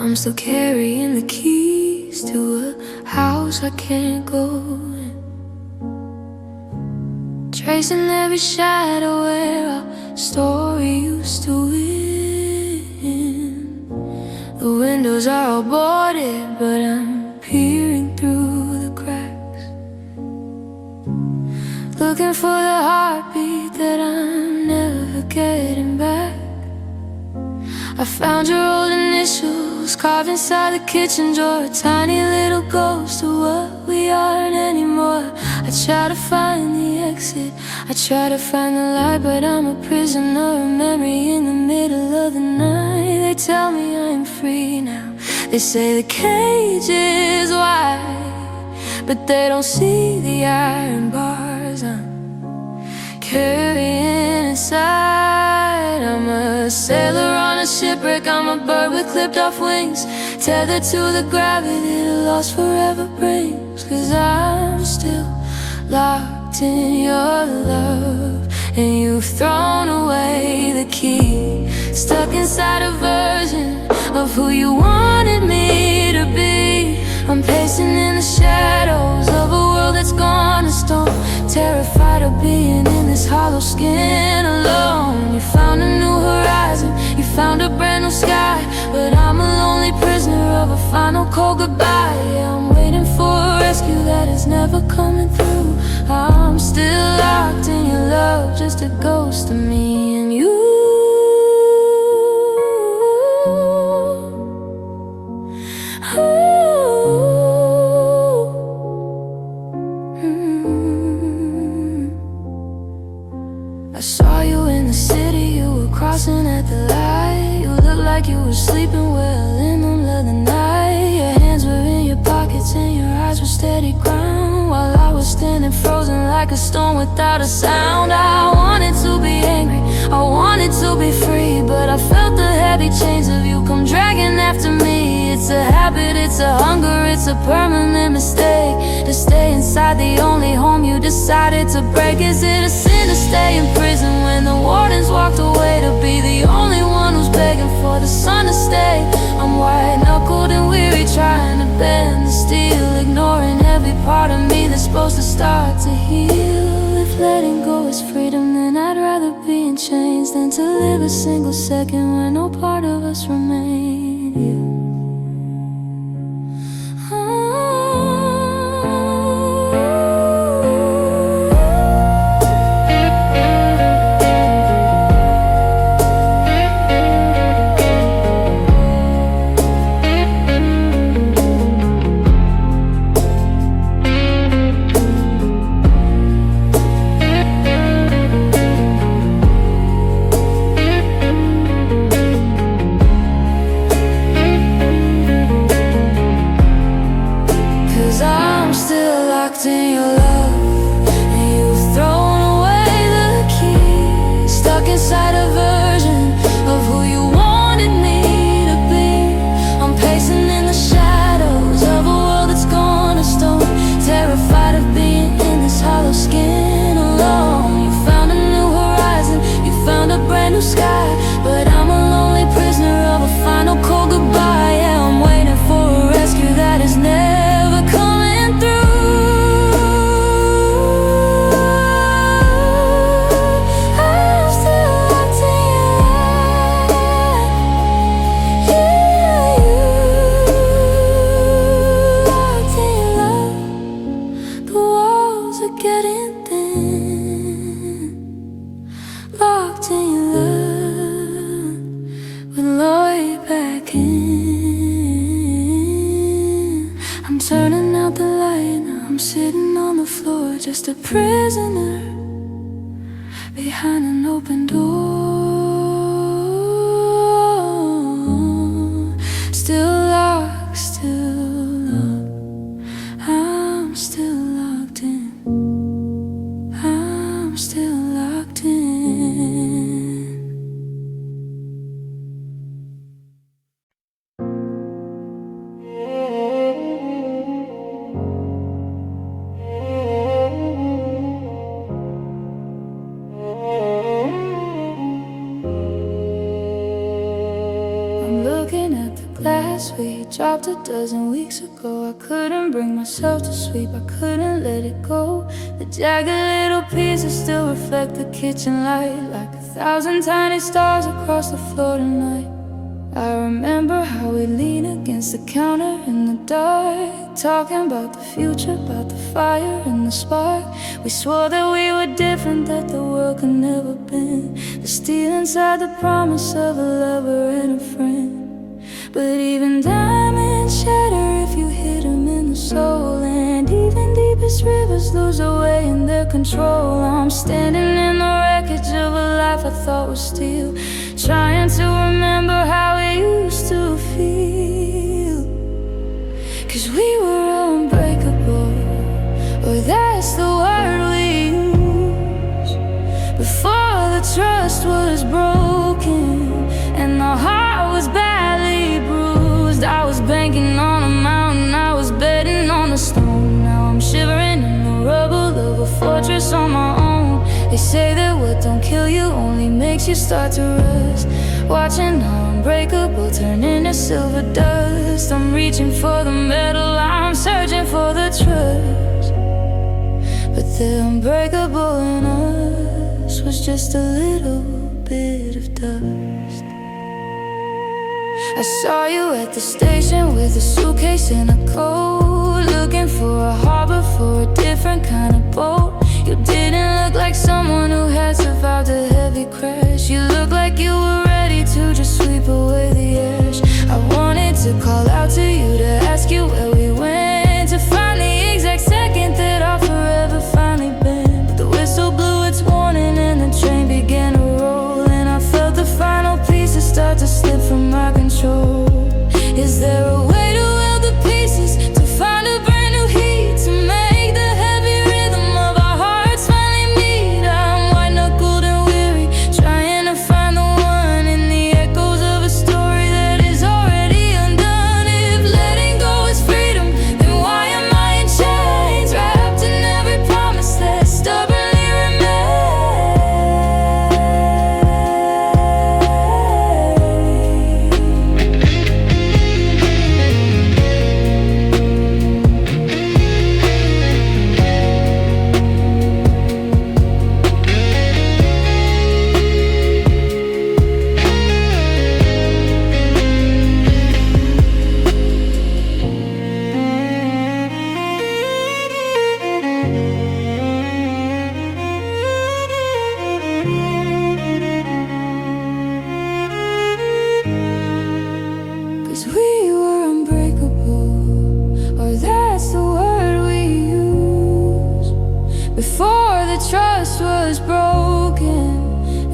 I'm still carrying the keys to a house I can't go in, tracing every shadow where our story used to end. The windows are all boarded, but I'm peering through the cracks, looking for the heartbeat that I'm never getting back. I found your old initials carved inside the kitchen drawer, a tiny little ghost of what we aren't anymore. I try to find the exit, I try to find the light, but I'm a prisoner of memory in the middle of the night. They tell me I'm free now, they say the cage is wide, but they don't see the iron bars I'm carrying inside. I'm a sailor on a shipwreck, I'm a bird with clipped off wings, tethered to the gravity the lost forever brings. 'Cause I'm still locked in your love, and you've thrown away the key, stuck inside a version of who you wanted me to be. I'm pacing in the shadows of a world that's gone to stone, terrified of being in this hollow skin alone. You found a new horizon, you found a brand new sky, but I'm a lonely prisoner of a final cold goodbye. Yeah, I'm waiting for a rescue that is never coming through. I'm still locked in your love, just a ghost of me and you. I saw you in the city, you were crossing at the light. You looked like you were sleeping well in the middle of the night. Your hands were in your pockets and your eyes were steady ground, while I was standing frozen like a stone without a sound. I wanted to be angry, I wanted to be free, but I felt the heavy chains of you come dragging after me. It's a habit, it's a hunger, it's a permanent mistake to stay inside the only home you decided to break. Is it a sin to stay in prison when the wardens walked away, to be the only one who's begging for the sun to stay? I'm white-knuckled and weary, trying to bend the steel, ignoring every part of me that's supposed to start to heal. If letting go is freedom, then I'd rather be in chains than to live a single second where no part of us remains. In your love, and you've thrown away the key, stuck inside a version of who you wanted me to be. I'm pacing in the shadows of a world that's gone to stone, terrified of being in this hollow skin alone. You found a new horizon, you found a brand new sky, but I'm a lonely prisoner of a final cold goodbye. Yeah, I'm waiting for a rescue that is never coming through. Getting thin, locked in your love, with Lloyd back in. I'm turning out the light, now I'm sitting on the floor, just a prisoner behind an open door. Still locked, still locked, I'm still locked in. I'm still locked in. I'm looking at the last we dropped a dozen weeks ago. I couldn't bring myself to sleep, I couldn't let it go. The jagged little pieces still reflect the kitchen light, like 1,000 tiny stars across the floor tonight. I remember how we leaned against the counter in the dark, talking about the future, about the fire and the spark. We swore that we were different, that the world could never bend. The steel inside the promise of a lover and a friend. But even diamonds shatter if you hit them in the soul, and even deepest rivers lose their way in their control. I'm standing in the wreckage of a life I thought was steel, trying to remember how it used to feel. 'Cause we were unbreakable, or that's the word we use. Before the trust was broken and the heart was badly bruised, I was banking on a mountain, I was betting on the stone. Now I'm shivering in the rubble of a fortress on my own. They say that what don't kill you only makes you start to rust, watching our unbreakable turn into silver dust. I'm reaching for the metal, I'm searching for the trust, but the unbreakable in us was just a little bit of dust. I saw you at the station with a suitcase and a coat, looking for a harbor for a different kind of boat. You didn't look like someone who had survived a heavy crash. You looked like you were ready to just sweep away the ash. I wanted to call out to you to ask you where we went, to find the exact second that our forever finally bent. But the whistle blew its warning and the train began to roll, and I felt the final pieces start to slip from my control. Is there a way to weld the pieces, to find a brand new heat, to make the heavy rhythm of our hearts finally meet? I'm white-knuckled and weary, trying to find the one in the echoes of a story that is already undone. If letting go is freedom, then why am I in chains, wrapped in every promise that stubbornly remains? 'Cause we were unbreakable, or that's the word we use. Before the trust was broken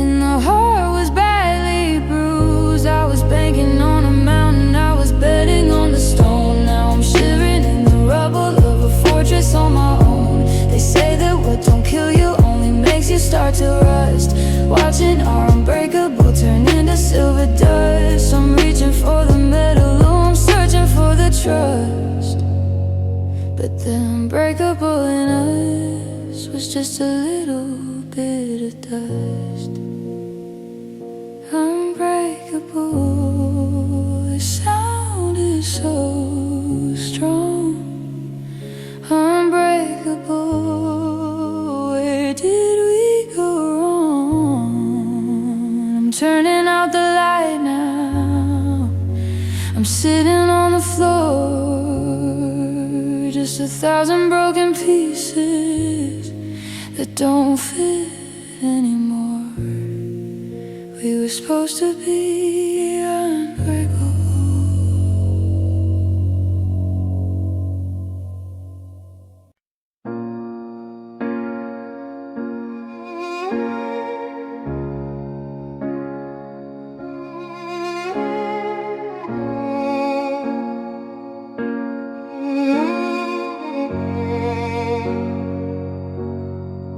and the heart was badly bruised, I was banking on a mountain, I was betting on the stone. Now I'm shivering in the rubble of a fortress on my own. They say that what don't kill you only makes you start to rust, watching our unbreakable turn into silver dust. I'm reaching for the metal, I'm searching for the trust, but the unbreakable in us was just a little bit of dust. Unbreakable, the sound is so strong. Unbreakable, where did we go wrong? I'm turning out the light now, I'm sitting on the floor, just 1,000 broken pieces that don't fit anymore. We were supposed to be unbreakable.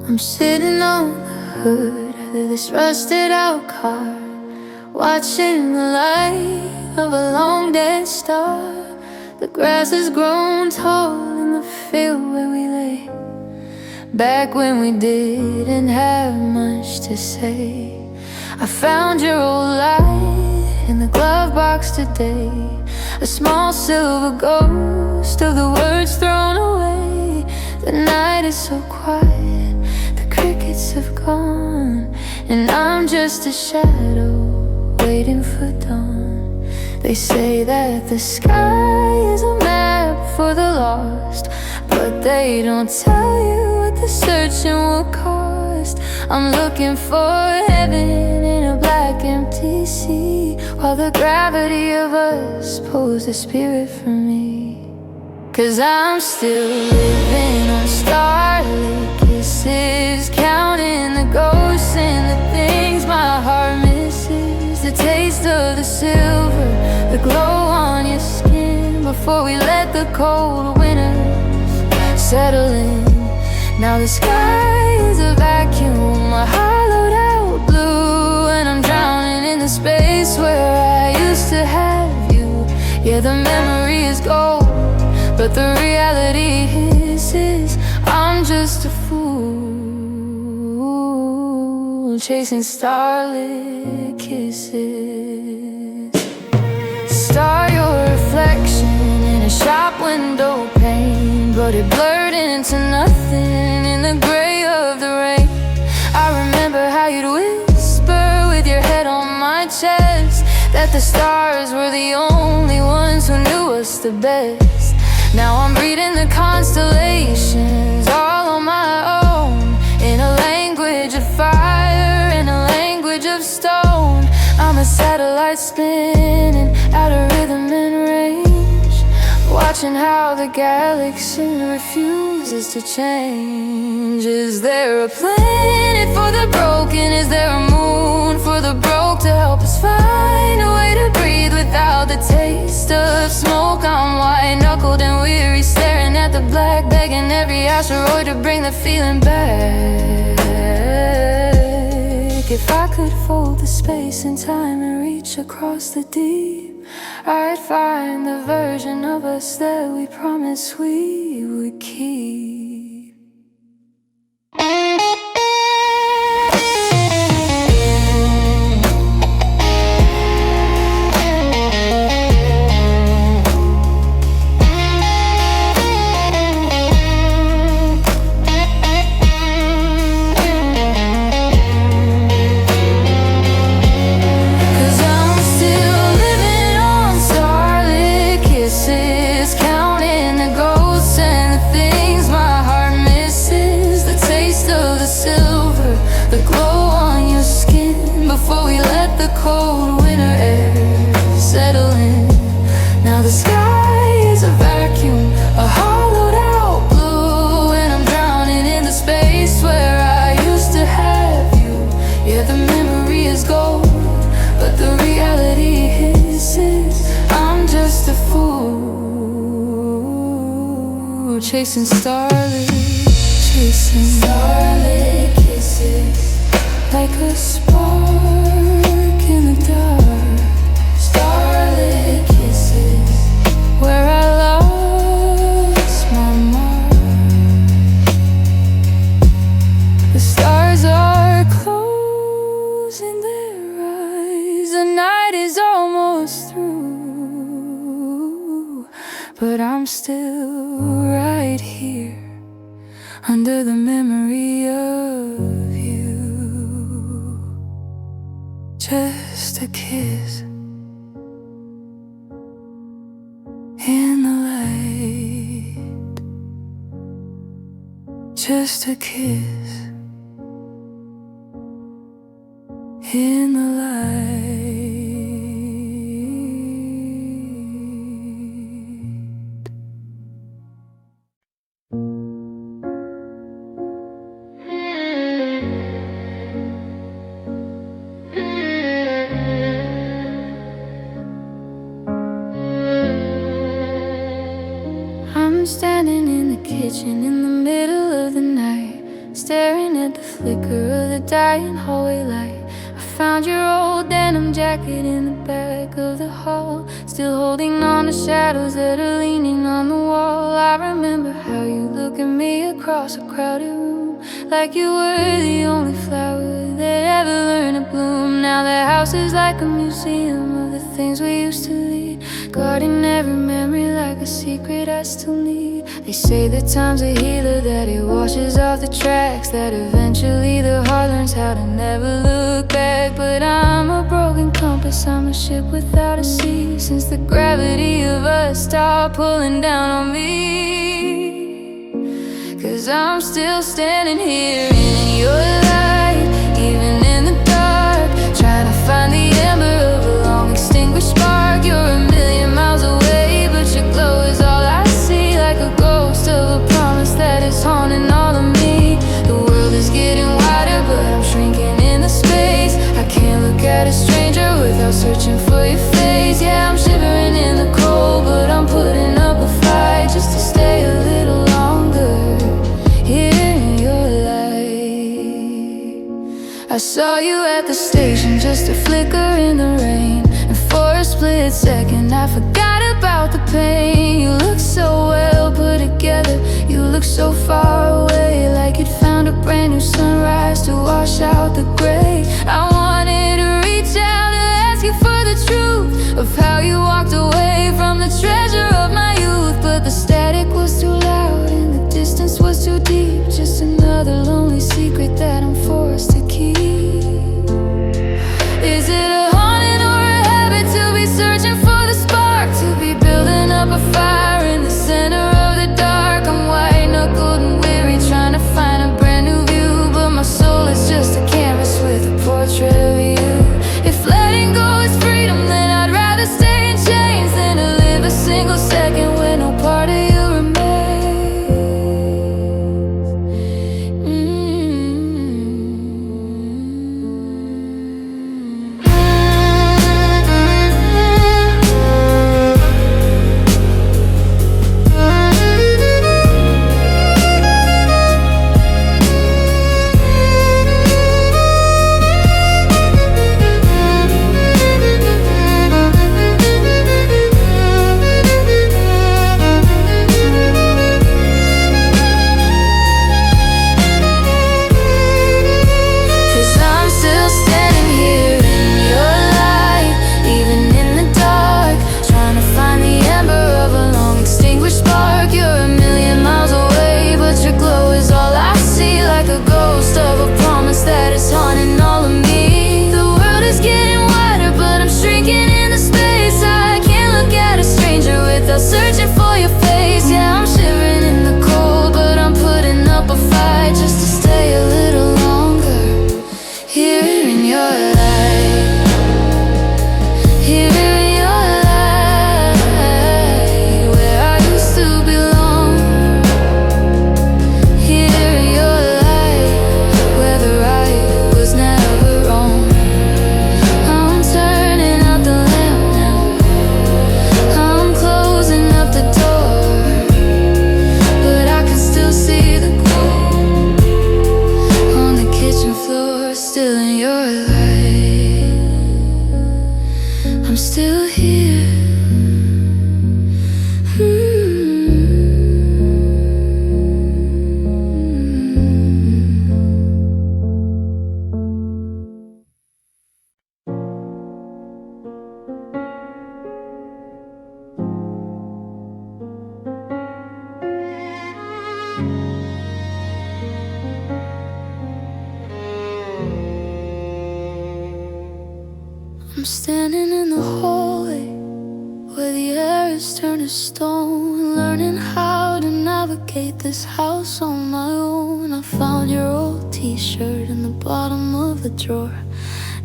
I'm sitting on the hood of this rusted out car, watching the light of a long dead star. The grass has grown tall in the field where we lay, back when we didn't have much to say. I found your old light in the glove box today. a small silver ghost of the words thrown away. The night is so quiet, the crickets have gone, and I'm just a shadow waiting for dawn. They say that the sky is a map for the lost, but they don't tell you what the searching will cost. I'm looking for heaven in a black empty sea, while the gravity of us pulls the spirit from me. 'Cause I'm still living on starlit kisses, counting the ghosts and the things my heart misses. The taste of the silver, the glow on your skin, before we let the cold winters settle in. Now the sky is a vacuum, a hollowed out blue, and I'm drowning in the space where I used to have you. Yeah, the memory is gold, but the reality is I'm just a fool chasing starlit kisses. Star your reflection in a shop window pane, but it blurred into nothing in the gray of the rain. I remember how you'd whisper with your head on my chest that the stars were the only ones who knew us the best. Now I'm reading the constellations all on my own, in a language of fire, in a language of stone. I'm a satellite spinning out of rhythm and range, watching how the galaxy refuses to change. Is there a planet for the broken? Is there a moon for the broke to help us find a way to breathe without the taste of smoke? I'm white-knuckled and weary, staring at the black, begging every asteroid to bring the feeling back. If I could fold the space and time and reach across the deep, I'd find the version of us that we promised we would keep. The glow on your skin, before we let the cold winter air settle in. Now the sky is a vacuum, a hollowed out blue, and I'm drowning in the space where I used to have you. Yeah, the memory is gold, but the reality is I'm just a fool chasing starlit, chasing starlit kisses, like a spark in the dark. Starlit kisses, where I lost my mark. The stars are closing their eyes, the night is almost through, but I'm still right here under the memory of you. Just a kiss in the light, just a kiss in the light. I'm standing in the kitchen in the middle of the night, staring at the flicker of the dying hallway light. I found your old denim jacket in the back of the hall, still holding on to shadows that are leaning on the wall. I remember how you look at me across a crowded room, like you were the only flower that ever learned to bloom. Now the house is like a museum of the things we used to lead, guarding secret I still need. They say that time's a healer, that it washes off the tracks, that eventually the heart learns how to never look back. But I'm a broken compass, I'm a ship without a sea, since the gravity of us stopped pulling down on me. 'Cause I'm still standing here in your light, even in the dark, trying to find the ember of a long extinguished spark. You're a million miles away, but your glow is all I see, like a ghost of a promise that is haunting all of me. The world is getting wider, but I'm shrinking in the space. I can't look at a stranger without searching for your face. Yeah, I'm shivering in the cold, but I'm putting up a fight just to stay a little longer here in your light. I saw you at the station, just a flicker in the rain, and for a split second I forgot about the pain. You look so well put together, you look so far away, like you'd found a brand new sunrise to wash out the gray. I wanted to reach out and ask you for the truth of how you walked away from the treasure of my youth, but the static was too loud and the distance was too deep. Just another lonely secret that I'm forced to keep. Is it a haunting or a habit to be searching for the spark, to be building up a fire in the center of the dark? I'm white-knuckled and weary, trying to find a brand new view, but my soul is just a canvas with a portrait of you. If letting go is freedom, then I'd rather stay in chains than to live a single second when no part of you remains. Searching for your face, yeah, I'm shivering in the cold, but I'm putting up a fight just to stay a little longer here in your light, here in your light, where I used to belong. Here in your light, where the right was never wrong. I'm turning out the lamp now, I'm closing up the door, but I can still see the glow on the kitchen floor. Still in your light, I'm still here. I'm standing in the hallway where the air is turned to stone, learning how to navigate this house on my own. I found your old t-shirt in the bottom of the drawer.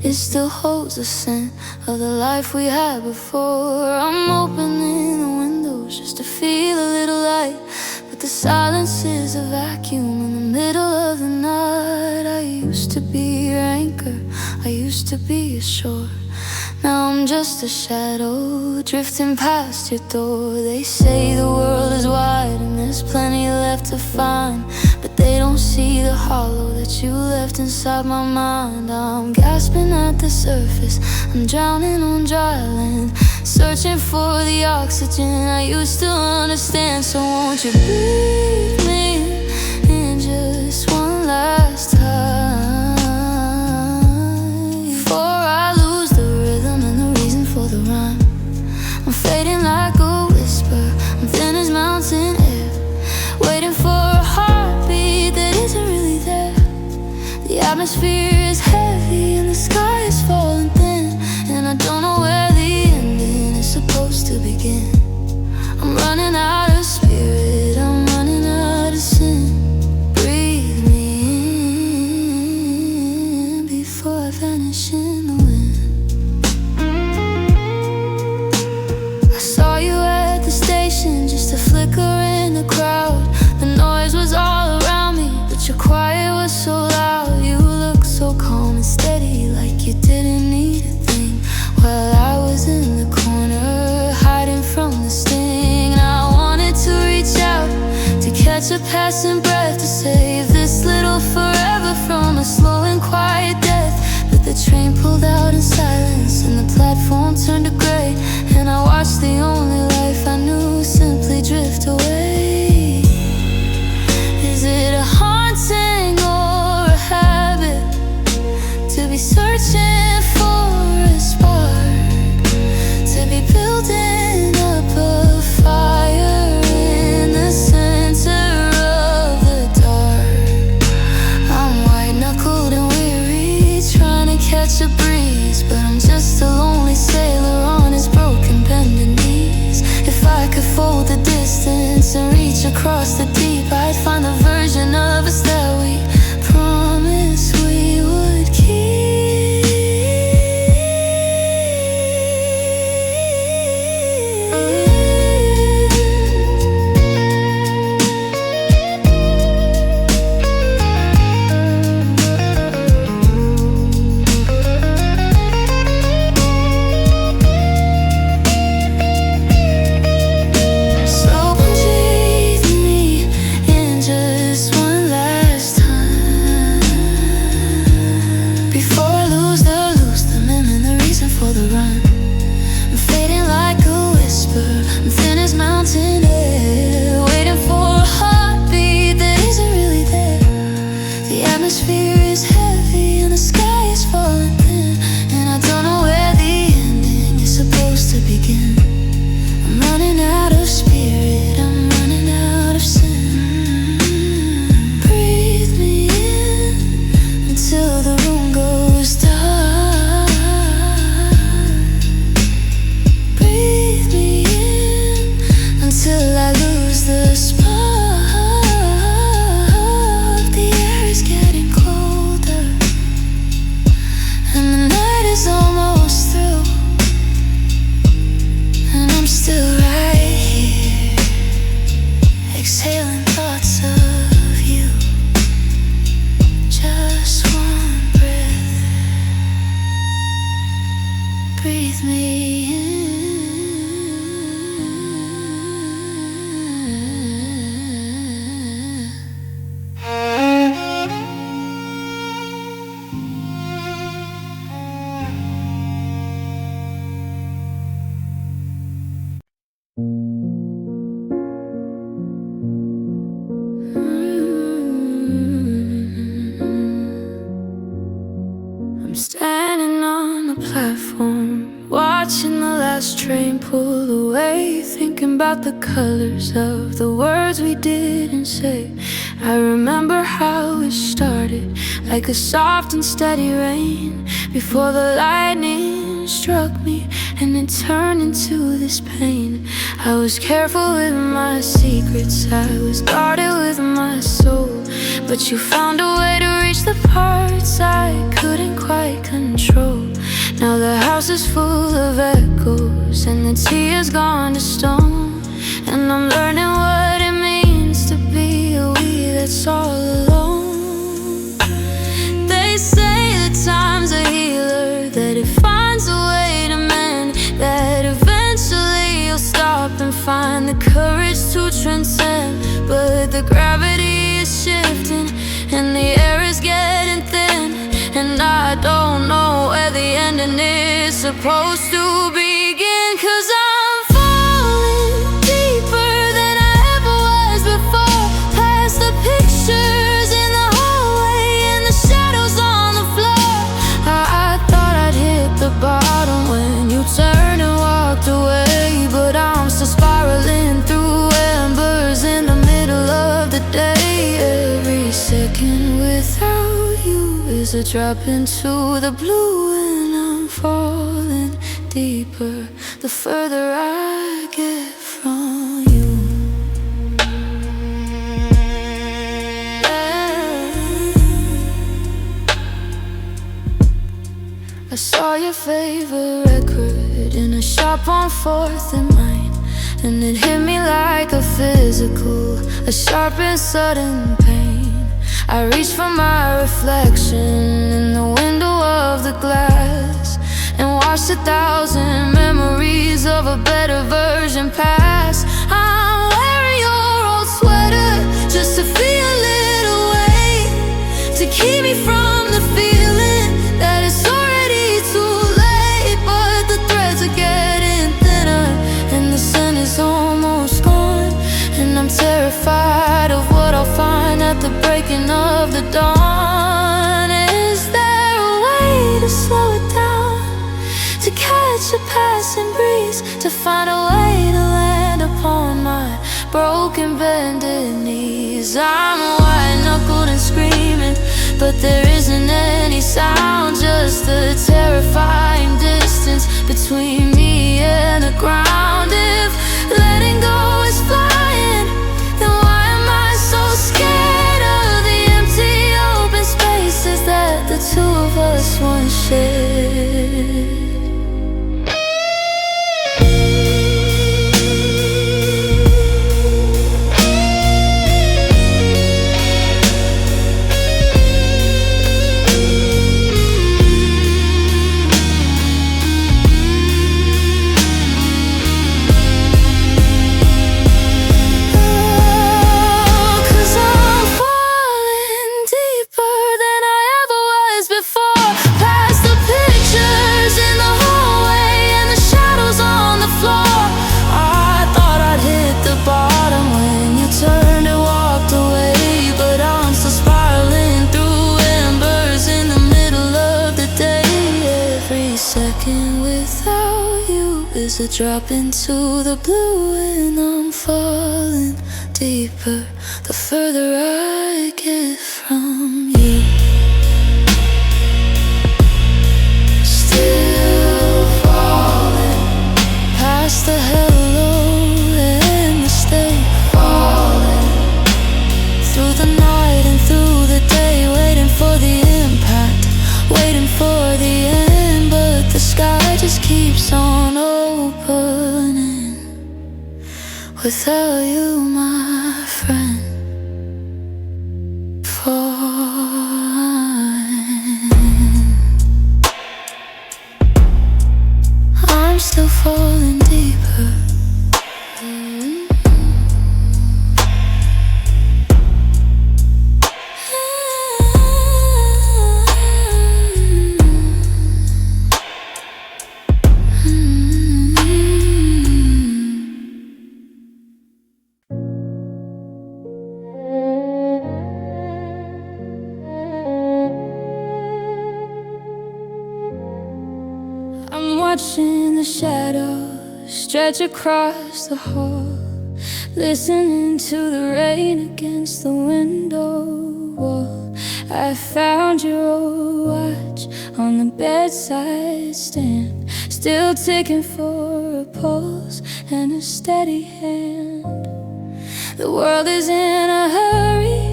It still holds the scent of the life we had before. I'm opening the windows just to feel a little light, but the silence is a vacuum in the middle of the night. I used to be your anchor, I used to be your shore. Now I'm just a shadow drifting past your door. They say the world is wide and there's plenty left to find, but they don't see the hollow that you left inside my mind. I'm gasping at the surface, I'm drowning on dry land, searching for the oxygen I used to understand. So won't you breathe me in just one last time, before I lose the rhythm and the reason for the rhyme. I'm fading like a whisper, I'm atmosphere is heavy and the sky is falling thin, and I don't know where the ending is supposed to begin. I'm running out of spirit, I'm running out of sin. Breathe me in before I vanish in the wind. I saw you at the station, just a flicker in the crowd. The noise was all around me, but your quiet was so loud. You looked so calm and steady, like you didn't need a thing, while I was in the corner, hiding from the sting. And I wanted to reach out, to catch a passing breath, to save this little forever from a slow and quiet death. But the train pulled out in silence, and the platform turned to gray, and I watched the only life I knew simply drift away. Is it a haunting or a habit, to be searching for a spark, to be building up a fire in the center of the dark? I'm white-knuckled and weary, trying to catch a breeze, but I'm just a lonely sailor on his broken bended knees. If I could fold the distance and reach across the deep, I'd find the version of us that we promised we would keep. Exhaling thoughts of you, just one breath. Breathe me in. I'm standing on the platform, watching the last train pull away, thinking about the colors of the words we didn't say. I remember how it started, like a soft and steady rain, before the lightning struck me and it turned into this pain. I was careful with my secrets, I was guarded with my soul, but you found a way to reach the parts I couldn't quite control. Now the house is full of echoes and the tea has gone to stone, and I'm learning what it means to be a we that's all alone. They say that time's a healer, that it finds a way to mend, that eventually you'll stop and find the courage to transcend. But the gravity is shifting and the air is getting thin, and I don't know where the ending is supposed to begin. 'Cause I'm falling deeper than I ever was before, past the pictures in the hallway and the shadows on the floor. I thought I'd hit the bottom when you turned and walked away, but I'm still spiraling through embers in the middle of the day. Every second without you is a drop into the blue and I'm falling deeper the further I get from you. I saw your favorite record in a shop on 4th and Main, and it hit me like a physical, a sharp and sudden pain. I reached for my reflection in the window of the glass and watched 1,000 memories of a better version pass. I'm wearing your old sweater just to feel a little weight, to keep me from the feeling that it's already too late. But the threads are getting thinner and the sun is almost gone, and I'm terrified of what I'll find at the breaking of the dawn. Is there a way to slow it down, to catch a passing breeze, to find a way to land upon my broken bended knees? I'm white-knuckled and screaming, but there isn't any sound, just the terrifying distance between me and the ground. If letting go is flying, then why am I so scared of the empty open spaces that the two of us once shared? Is a drop into the blue and I'm falling deeper the further I get from you. Still falling past the hello and the stay, falling through the night and through the day, waiting for the impact, waiting for the end. But the sky just keeps on opening without you, my friend. I'm still falling deeper. Watching the shadows stretch across the hall, listening to the rain against the window wall. I found your old watch on the bedside stand, still ticking for a pulse and a steady hand. The world is in a hurry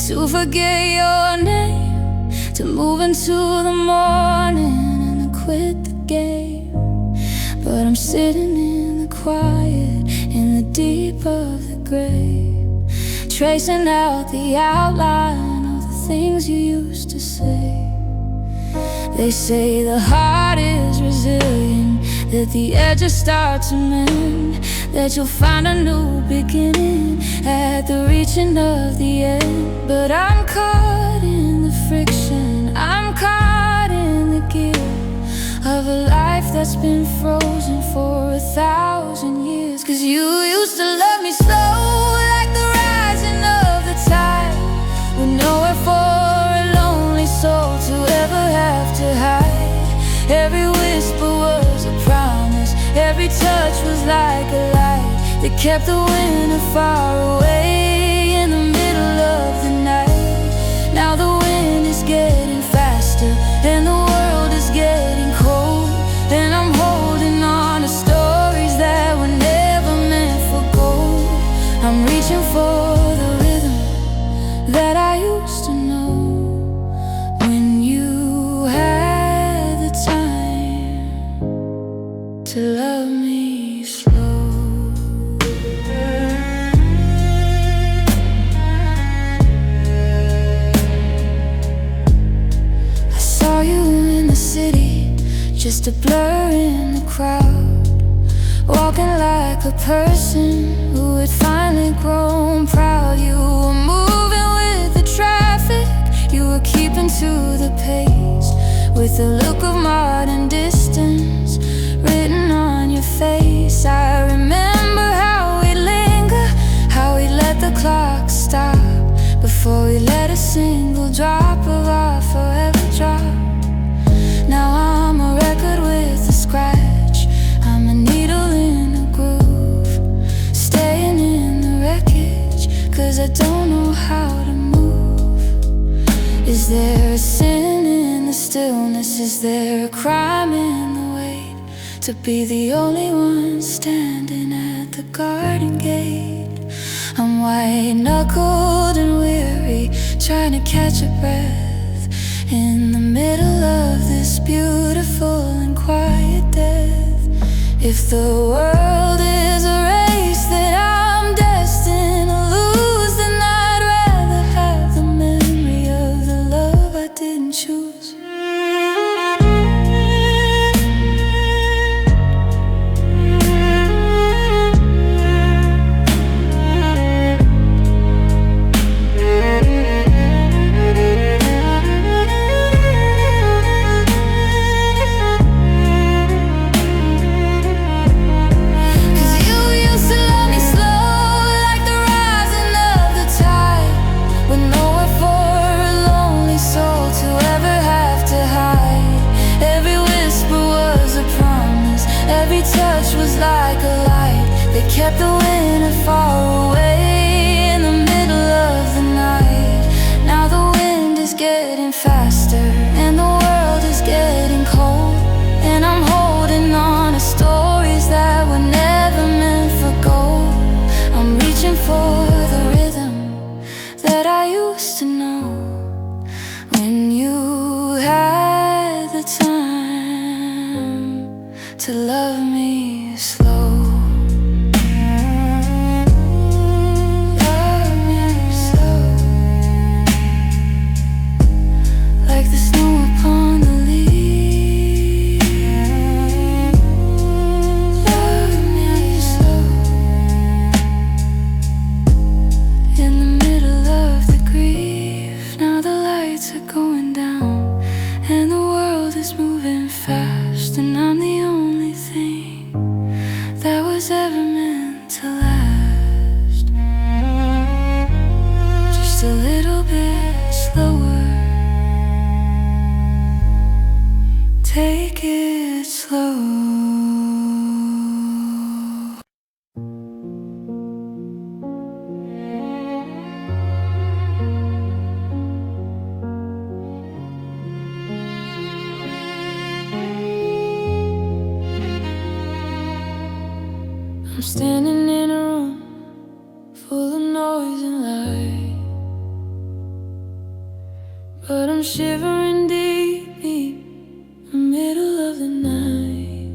to forget your name, to move into the morning and to quit the game. But I'm sitting in the quiet, in the deep of the grave, tracing out the outline of the things you used to say. They say the heart is resilient, that the edges start to mend, that you'll find a new beginning at the reaching of the end. But I'm caught in the friction, I'm caught in the gear of a life that's been frozen for 1,000 years. 'Cause you used to love me slow, like the rising of the tide, with nowhere for a lonely soul to ever have to hide. Every whisper was a promise, every touch was like a light that kept the winter far away in the middle of the night. Now the wind is getting faster, just a blur in the crowd, walking like a person who had finally grown proud. You were moving with the traffic, you were keeping to the pace, with a look of modern distance written on your face. I remember how we linger, how we let the clock stop before we let a single drop of our forever drop. Now I'm a record with a scratch, I'm a needle in a groove, staying in the wreckage, 'cause I don't know how to move. Is there a sin in the stillness? Is there a crime in the wait? To be the only one standing at the garden gate. I'm white-knuckled and weary, trying to catch a breath in the middle of this beautiful and quiet death. If the world is a race that I'm destined to lose, then I'd rather have the memory of the love I didn't choose. Like a light that kept the winter far away in the middle of the night. Now the wind is getting faster and the world is getting cold, and I'm holding on to stories that were never meant for gold. I'm reaching for the rhythm that I used to know, when you had the time to love me slow. Love me slow, like the snow upon the leaves. Love me slow, in the middle of the grief. Now the lights are going down and the world is moving fast, and I'm the only thing that was ever meant to last. Just a little bit slower, take it slow. I'm standing in a room full of noise and light, but I'm shivering deep, deep in the middle of the night.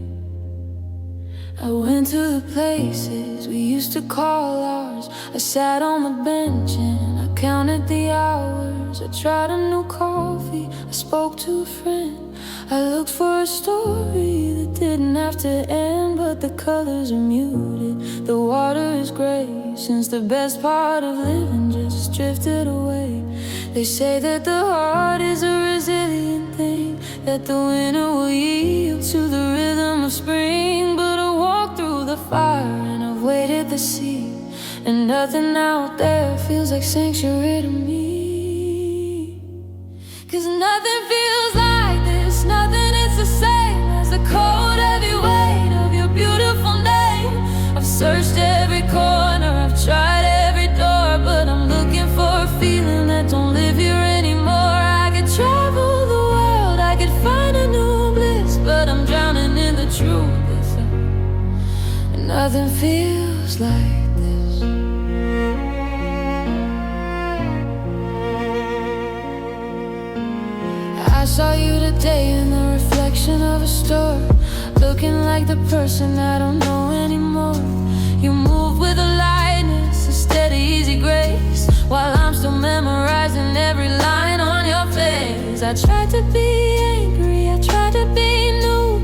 I went to the places we used to call ours. I sat on the bench and I counted the hours. I tried a new coffee, I spoke to a friend. I looked for a story that didn't have to end, but the colors are muted, the water is gray, since the best part of living just drifted away. They say that the heart is a resilient thing, that the winter will yield to the rhythm of spring. But I walked through the fire and I've waited to see, and nothing out there feels like sanctuary to me. 'Cause nothing feels like this, nothing is the same as the cold heavy weight of your beautiful name. I've searched every corner, I've tried every door, but I'm looking for a feeling that don't live here anymore. I could travel the world, I could find a new bliss, but I'm drowning in the truth. And nothing feels like this. I saw you today in the reflection of a store, looking like the person I don't know anymore. You move with a lightness, a steady, easy grace, while I'm still memorizing every line on your face. I tried to be angry, I tried to be new,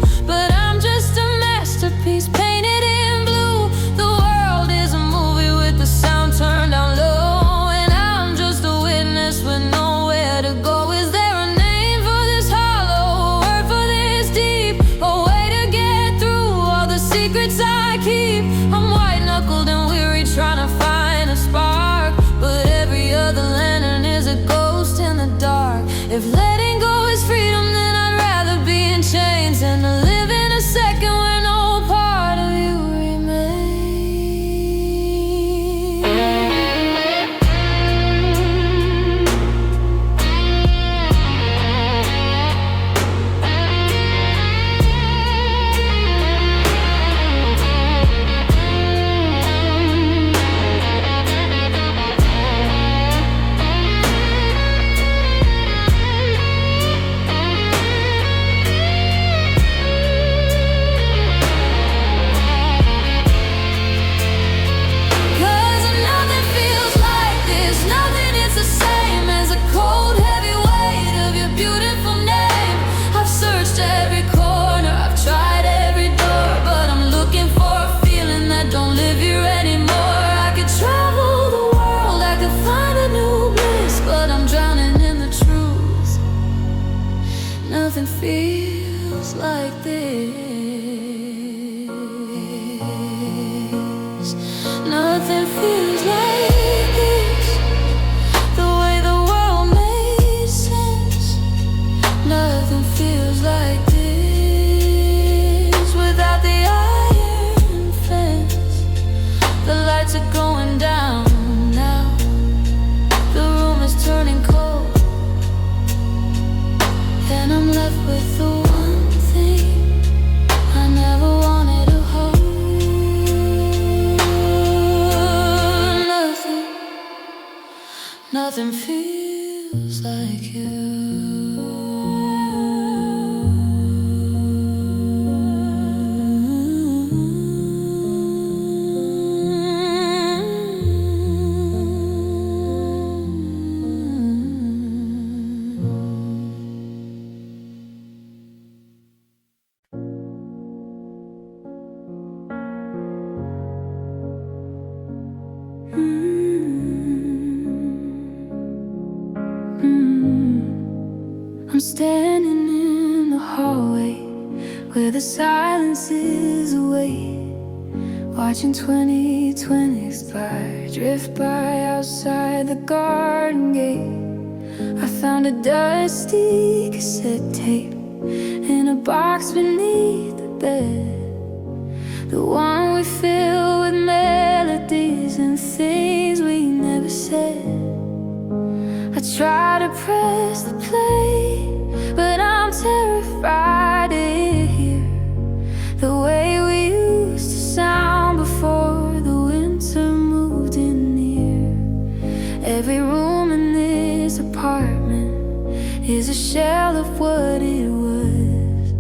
Nothing feels like this. The way the world made sense. Nothing feels like this without the iron fence. The lights are going down now. The room is turning cold, and I'm left with the one thing I never wanted to hold. Nothing feels like you. I'm standing in the hallway where the silence is away, watching 2020 expire, drift by outside the garden gate. I found a dusty cassette tape in a box beneath the bed, the one we fill with melodies and things we never said. I try to press the play, but I'm terrified to hear the way we used to sound before the winter moved in near. Every room in this apartment is a shell of what it was,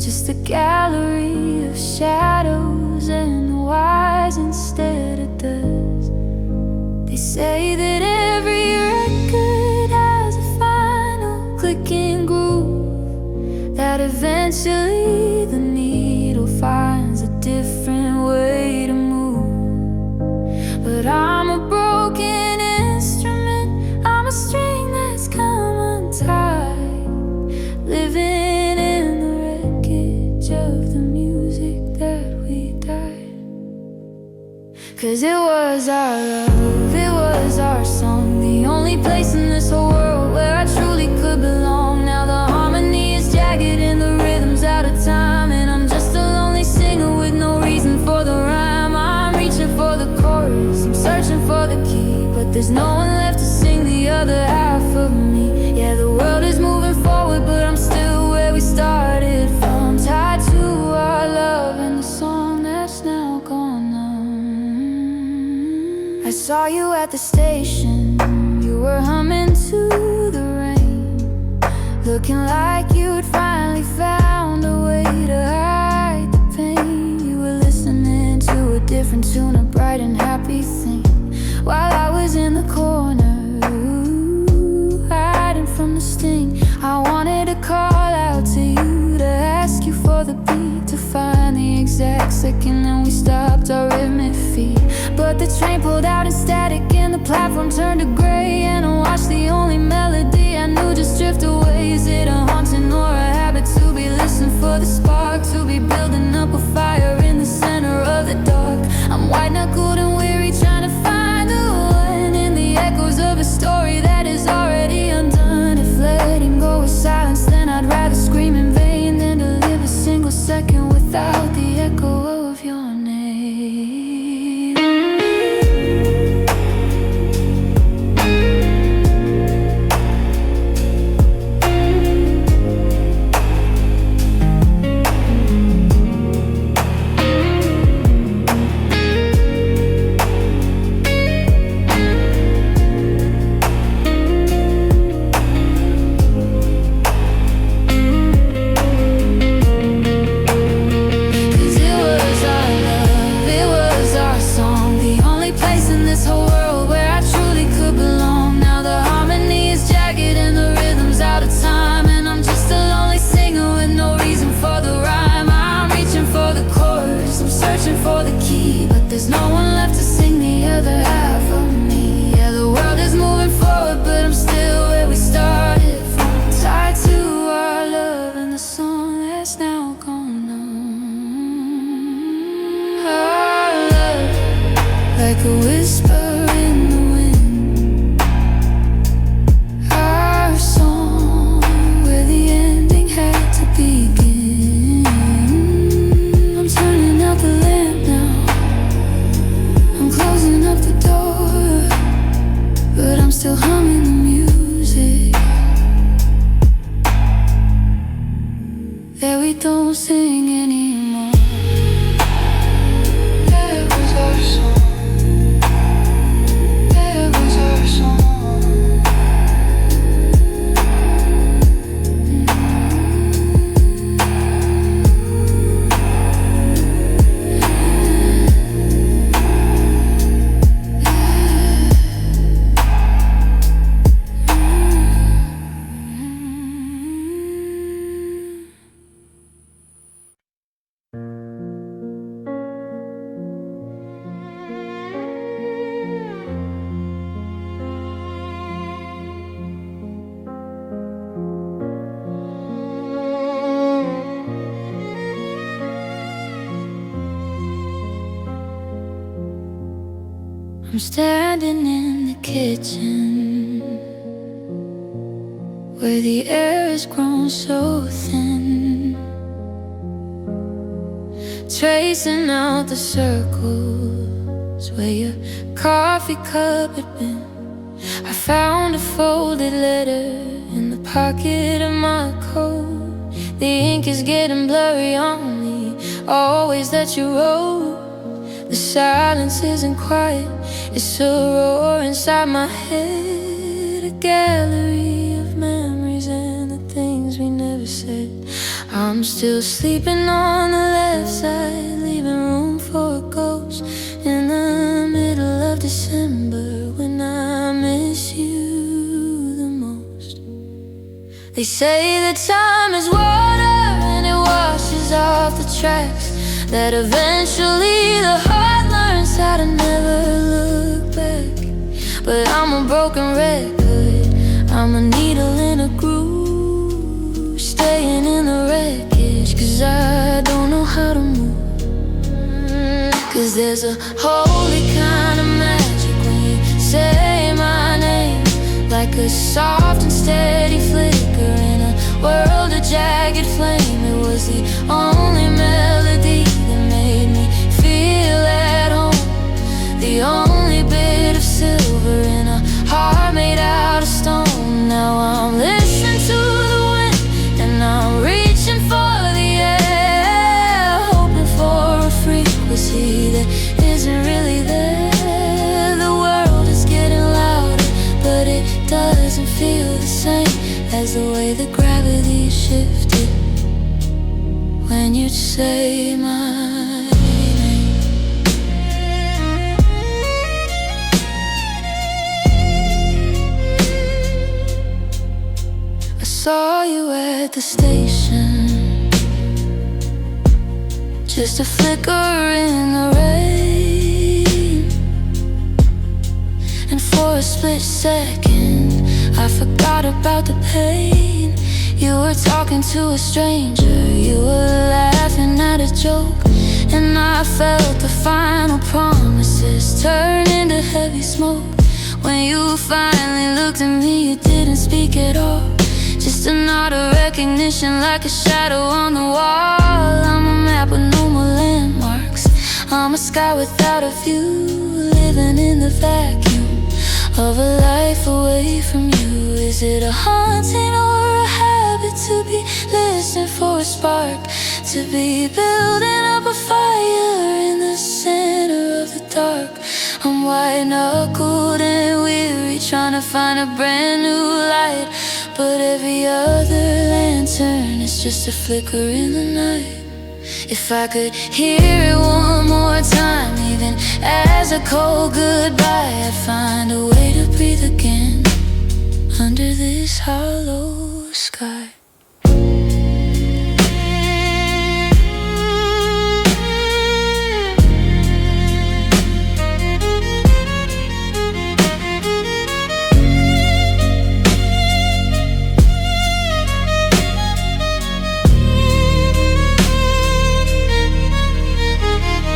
just a gallery of shadows and whys instead of does. They say that every record has a final clicking groove, that eventually the needle finds a different way to move. But I'm a broken instrument, I'm a string that's come untied, living in the wreckage of the music that we died. 'Cause it was our love, it was our song, the only place in this whole world where I truly could belong. Now the harmony is jagged and the rhythm's out of time, and I'm just a lonely singer with no reason for the rhyme. I'm reaching for the chorus, I'm searching for the key, but there's no one left to sing the other half of me. Yeah, the world is moving forward, but I'm still where we started from, tied to our love and the song that's now gone on. I saw you at the station, you were humming to the rain, looking like you'd finally found a way to hide the pain. You were listening to a different tune, a bright and happy thing, while I was in the corner, hiding from the sting. I wanted to call out to you, to ask you for the beat, to find the exact second and we stopped our rhythmic feet. But the train pulled out in static and the platform turned to gray, and I watched the only melody I knew just drift away. Is it a haunting or a habit to be listening for the spark, to be building up a fire in the center of the dark? I'm white-knuckled and weary, trying to find the one in the echoes of a story that is already undone. If letting go is silence, then I'd rather scream in vain than to live a single second without the echo of your name. For the key, but there's no one left to sing the other half of me. Yeah, the world is moving forward, but I'm still where we started from, tied to our love and the song that's now gone on. Our love, like a whisper in the wind. Our song, where the ending had to begin. I'm turning out the lamp now, I'm closing up the door, but I'm still humming the music that we don't sing anymore. That was our song. That was our song. I'm standing in the kitchen, where the air has grown so thin, tracing out the circles where your coffee cup had been. I found a folded letter in the pocket of my coat. The ink is getting blurry on me, always that you wrote. The silence isn't quiet, it's a roar inside my head, a gallery of memories and the things we never said. I'm still sleeping on the left side, leaving room for a ghost in the middle of December, when I miss you the most. They say that time is water and it washes off the tracks, that eventually the heart learns how to never look back. But I'm a broken record, I'm a needle in a groove, staying in the wreckage, cause I don't know how to move. Cause there's a holy kind of magic when you say my name, like a soft and steady flicker in a world of jagged flame. It was the only melody that made me feel at home, the only bit of silver in a heart made out of stone. Now I'm listening to the wind and I'm reaching for the air, hoping for a frequency that isn't really there. The world is getting louder, but it doesn't feel the same as the way the gravity shifted when you'd say my name. I saw you at the station, just a flicker in the rain, and for a split second I forgot about the pain. You were talking to a stranger, you were laughing at a joke, and I felt the final promises turn into heavy smoke. When you finally looked at me, you didn't speak at all, just a nod of recognition like a shadow on the wall. I'm a map with no more landmarks, I'm a sky without a view, living in the vacuum of a life away from you. Is it a haunting or a habit to be listening for a spark, to be building up a fire in the center of the dark? I'm white-knuckled and weary, trying to find a brand new light, but every other lantern is just a flicker in the night. If I could hear it one more time, even as a cold goodbye, I'd find a way to breathe again under this hollow sky.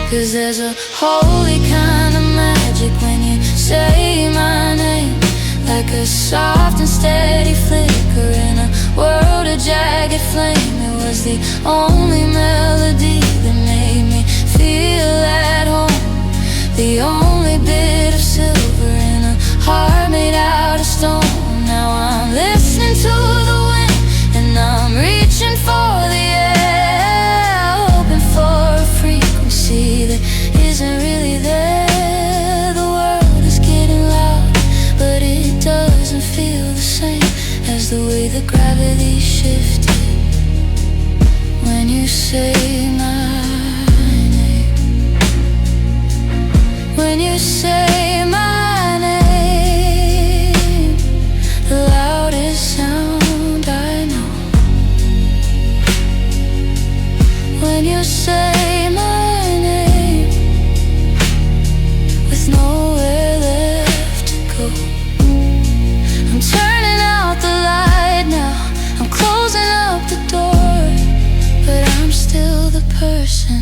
'Cause there's a holy kind of magic the only melody that made me feel at home. The only bit of silver in a heart made out of stone. Now I'm listening to the wind and I'm reaching for the air, hoping for a frequency that isn't really there. The world is getting loud, but it doesn't feel the same as the way the gravity shifted when you say my name. When you say my name, the loudest sound I know. When you say my name, with nowhere left to go. I'm turning out the light now, I'm closing up the door, but I'm still the person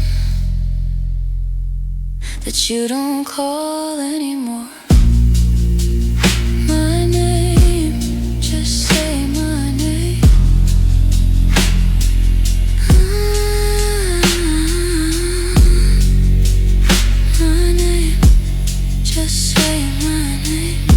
that you don't call anymore. My name, just say my name. My name, just say my name.